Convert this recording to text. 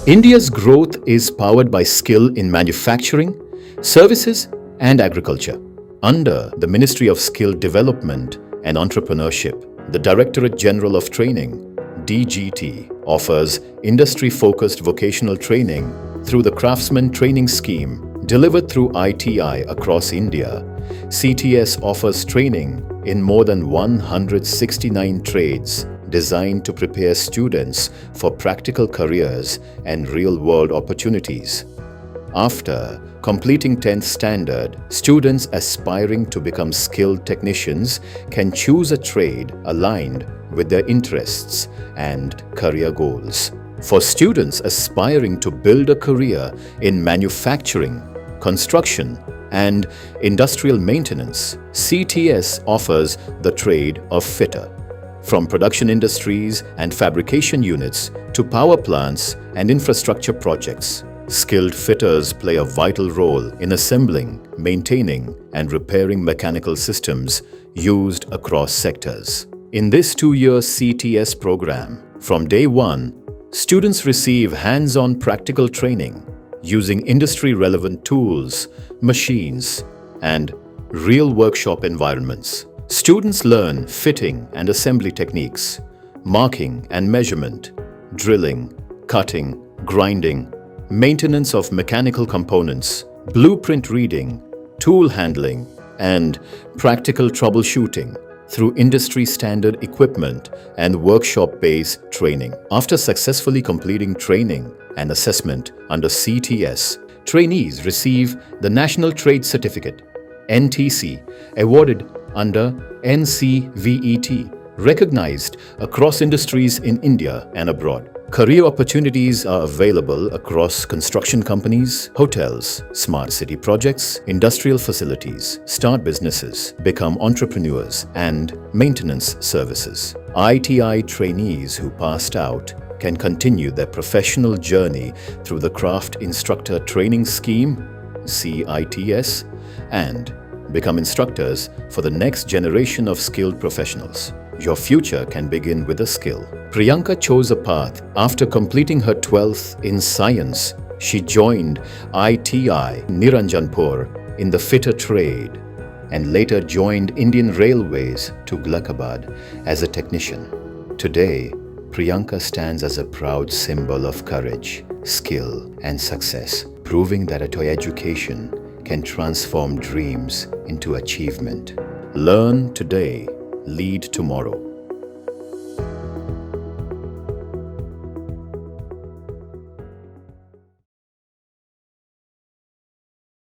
India's growth is powered by skill in manufacturing, services, and agriculture. Under the Ministry of Skill Development and Entrepreneurship, the Directorate General of Training, DGT, offers industry-focused vocational training through the Craftsman Training Scheme delivered through ITI across India. CTS offers training in more than 169 trades designed to prepare students for practical careers and real-world opportunities. After completing 10th standard, students aspiring to become skilled technicians can choose a trade aligned with their interests and career goals. For students aspiring to build a career in manufacturing, construction, and industrial maintenance, CTS offers the trade of fitter. From production industries and fabrication units to power plants and infrastructure projects, skilled fitters play a vital role in assembling, maintaining, and repairing mechanical systems used across sectors. In this 2-year CTS program, from day one, students receive hands-on practical training using industry-relevant tools, machines, and real workshop environments. Students learn fitting and assembly techniques, marking and measurement, drilling, cutting, grinding, maintenance of mechanical components, blueprint reading, tool handling, and practical troubleshooting through industry-standard equipment and workshop-based training. After successfully completing training and assessment under CTS, trainees receive the National Trade Certificate, NTC, awarded under NCVET, recognized across industries in India and abroad. Career opportunities are available across construction companies, hotels, smart city projects, industrial facilities, start businesses, become entrepreneurs, and maintenance services. ITI trainees who passed out can continue their professional journey through the Craft Instructor Training Scheme, CITS, and become instructors for the next generation of skilled professionals. Your future can begin with a skill. Priyanka chose a path. After completing her 12th in science, she joined ITI Niranjanpur in the fitter trade and later joined Indian Railways to Tughlakabad as a technician. Today, Priyanka stands as a proud symbol of courage, skill, and success, proving that a toy education can transform dreams into achievement. Learn today, lead tomorrow.